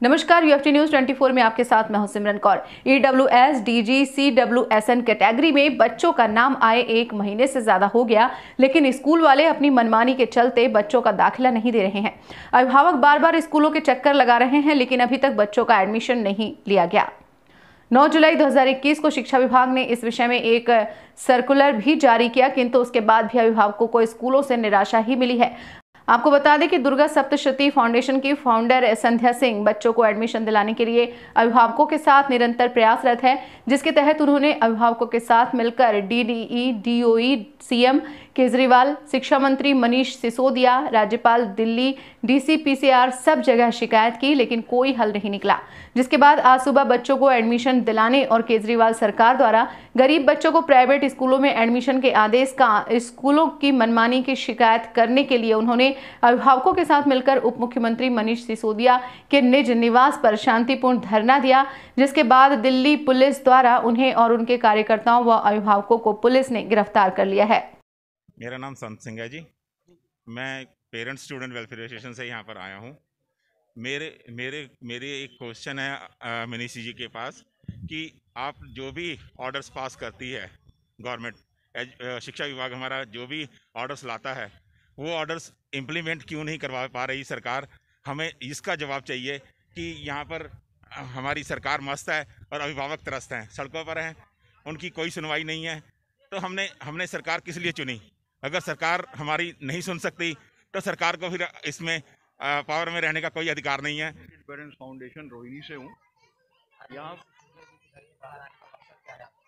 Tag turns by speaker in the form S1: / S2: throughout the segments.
S1: नमस्कार, UFT news 24 में आपके साथ मैं हूं Simran Kaur. EWS, DG, CWSN category में बच्चों का नाम आए 1 महीने से ज्यादा हो गया, लेकिन स्कूल वाले अपनी मनमानी के चलते बच्चों का दाखिला नहीं दे रहे हैं। अभिभावक बार बार स्कूलों के चक्कर लगा रहे हैं, लेकिन अभी तक बच्चों का एडमिशन नहीं लिया गया। 9 जुलाई 2021 को शिक्षा विभाग ने इस विषय में एक सर्कुलर भी जारी किया, किंतु उसके बाद भी अभिभावकों को स्कूलों से निराशा ही मिली है। आपको बता दें कि दुर्गा सप्तशती फाउंडेशन की फाउंडर संध्या सिंह बच्चों को एडमिशन दिलाने के लिए अभिभावकों के साथ निरंतर प्रयासरत है, जिसके तहत उन्होंने अभिभावकों के साथ मिलकर DDE, DOE, CM केजरीवाल, शिक्षा मंत्री मनीष सिसोदिया, राज्यपाल दिल्ली, DC, PCR सब जगह शिकायत की, लेकिन कोई हल नहीं निकला। जिसके बाद आज सुबह बच्चों को एडमिशन दिलाने और केजरीवाल सरकार द्वारा गरीब बच्चों को प्राइवेट स्कूलों में एडमिशन के आदेश का स्कूलों की मनमानी की शिकायत करने के लिए उन्होंने अभिभावकों के साथ मिलकर उप मुख्यमंत्री मनीष सिसोदिया के निज निवास पर शांतिपूर्ण धरना दिया, जिसके बाद दिल्ली पुलिस द्वारा उन्हें और उनके कार्यकर्ताओं व अभिभावकों को पुलिस ने गिरफ्तार कर लिया है।
S2: मेरा नाम संत सिंह है जी। मैं पेरेंट्स स्टूडेंट वेलफेयर एसोसिएशन से यहाँ पर आया हूँ। मेरे एक क्वेश्चन है मनीष जी के पास कि आप जो भी ऑर्डर्स पास करती है गवर्नमेंट, शिक्षा विभाग हमारा जो भी ऑर्डर्स लाता है, वो ऑर्डर्स इम्प्लीमेंट क्यों नहीं करवा पा रही सरकार? हमें इसका जवाब चाहिए कि यहाँ पर हमारी सरकार मस्त है और अभिभावक त्रस्त हैं, सड़कों पर हैं, उनकी कोई सुनवाई नहीं है। तो हमने सरकार किस लिए चुनी? अगर सरकार हमारी नहीं सुन सकती तो सरकार को फिर इसमें पावर में रहने का कोई अधिकार नहीं है।
S3: पेरेंट्स फाउंडेशन रोहिणी से हूँ। यहाँ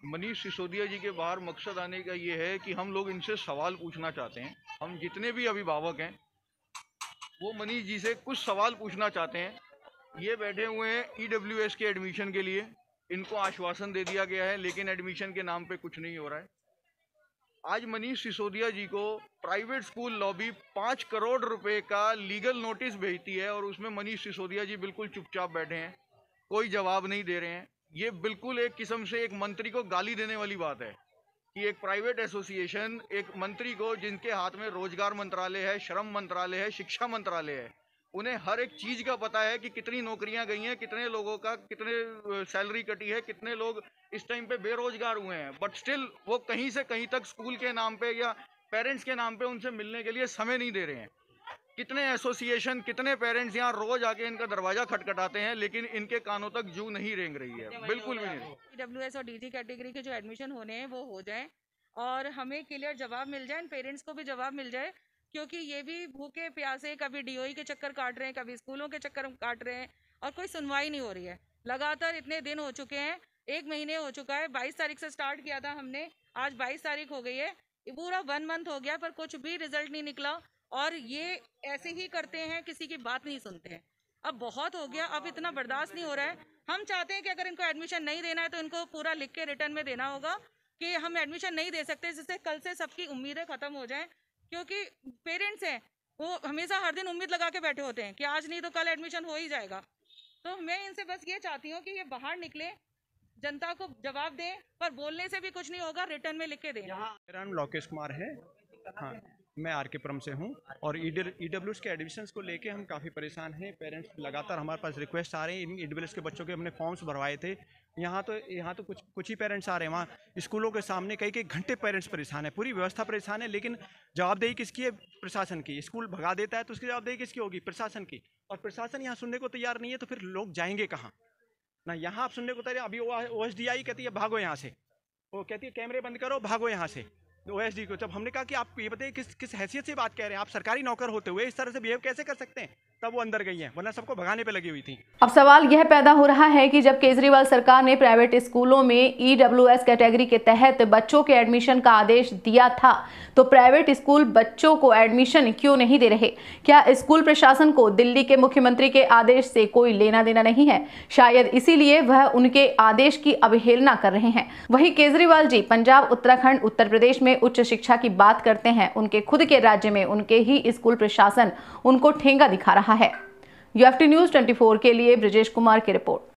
S3: मनीष सिसोदिया जी के बाहर मकसद आने का ये है कि हम लोग इनसे सवाल पूछना चाहते हैं। हम जितने भी अभिभावक हैं वो मनीष जी से कुछ सवाल पूछना चाहते हैं। ये बैठे हुए हैं EWS के एडमिशन के लिए, इनको आश्वासन दे दिया गया है, लेकिन एडमिशन के नाम पे कुछ नहीं हो रहा है। आज मनीष सिसोदिया जी को प्राइवेट स्कूल लॉबी 5 करोड़ रुपए का लीगल नोटिस भेजती है और उसमें मनीष सिसोदिया जी बिल्कुल चुपचाप बैठे हैं, कोई जवाब नहीं दे रहे हैं। ये बिल्कुल एक किस्म से एक मंत्री को गाली देने वाली बात है कि एक प्राइवेट एसोसिएशन एक मंत्री को, जिनके हाथ में रोजगार मंत्रालय है, श्रम मंत्रालय है, शिक्षा मंत्रालय है, उन्हें हर एक चीज का पता है कि कितनी नौकरियां गई हैं, कितने लोगों का कितने सैलरी कटी है, कितने लोग इस टाइम पे बेरोजगार हुए हैं, बट स्टिल वो कहीं से कहीं तक स्कूल के नाम पे या पेरेंट्स के नाम पे उनसे मिलने के लिए समय नहीं दे रहे हैं। कितने एसोसिएशन, कितने पेरेंट्स यहाँ रोज आके इनका दरवाजा खटखटाते हैं, लेकिन इनके कानों तक जू नहीं रेंग रही है, बिल्कुल भी नहीं।
S4: EWS और DG कैटेगरी के जो एडमिशन होने हैं वो हो जाए और हमें क्लियर जवाब मिल जाए, पेरेंट्स को भी जवाब मिल जाए, क्योंकि ये भी भूखे प्यासे कभी DOE के चक्कर काट रहे हैं, कभी स्कूलों के चक्कर काट रहे हैं और कोई सुनवाई नहीं हो रही है। लगातार इतने दिन हो चुके हैं, 1 महीने हो चुका है। 22 तारीख से स्टार्ट किया था हमने, आज 22 तारीख हो गई है, पूरा 1 मंथ हो गया, पर कुछ भी रिजल्ट नहीं निकला और ये ऐसे ही करते हैं, किसी की बात नहीं सुनते हैं। अब बहुत हो गया, अब इतना बर्दाश्त नहीं हो रहा है। हम चाहते हैं कि अगर इनको एडमिशन नहीं देना है तो इनको पूरा लिख के रिटर्न में देना होगा कि हम एडमिशन नहीं दे सकते, जिससे कल से सबकी उम्मीदें खत्म हो जाएं, क्योंकि पेरेंट्स हैं वो हमेशा हर दिन उम्मीद लगा के बैठे होते हैं कि आज नहीं तो कल एडमिशन हो ही जाएगा। तो मैं इनसे बस ये चाहती हूँ कि ये बाहर निकले, जनता को जवाब दें, पर बोलने से भी कुछ नहीं होगा, रिटर्न में लिख के दें।
S5: मेरा नाम लोकेश कुमार है। हाँ, मैं RK पुरम से हूँ और EWS के एडमिशन्स को लेके हम काफ़ी परेशान हैं। पेरेंट्स लगातार हमारे पास रिक्वेस्ट आ रहे हैं। इन EWS के बच्चों के हमने फॉर्म्स भरवाए थे। यहाँ तो कुछ ही पेरेंट्स आ रहे हैं। वहाँ स्कूलों के सामने कई घंटे पेरेंट्स परेशान है, पूरी व्यवस्था परेशान है, लेकिन जवाबदेही किसकी है? प्रशासन की। स्कूल भगा देता है तो उसकी जवाबदेही किसकी होगी? प्रशासन की। और प्रशासन यहाँ सुनने को तैयार नहीं है, तो फिर लोग जाएंगे कहाँ? ना यहाँ आप सुनने को तैयार। अभी OSDI कहती है भागो यहाँ से, वो कहती है कैमरे बंद करो, भागो यहाँ से। OSD को जब हमने कहा कि आप ये बताइए किस हैसियत से बात कह रहे हैं, आप सरकारी नौकर होते हुए इस तरह से बिहेव कैसे कर सकते हैं? तब वो अंदर गई हैं, वरना सबको भगाने पे लगी हुई थी।
S1: अब सवाल यह पैदा हो रहा है कि जब केजरीवाल सरकार ने प्राइवेट स्कूलों में EWS कैटेगरी के तहत बच्चों के एडमिशन का आदेश दिया था, तो प्राइवेट स्कूल बच्चों को एडमिशन क्यों नहीं दे रहे? क्या स्कूल प्रशासन को दिल्ली के मुख्यमंत्री के आदेश से कोई लेना देना नहीं है? शायद इसीलिए वह उनके आदेश की अवहेलना कर रहे हैं। वहीं केजरीवाल जी पंजाब, उत्तराखंड, उत्तर प्रदेश में उच्च शिक्षा की बात करते हैं, उनके खुद के राज्य में उनके ही स्कूल प्रशासन उनको ठेंगा दिखा रहा है। यूएफटी न्यूज 24 के लिए ब्रजेश कुमार की रिपोर्ट।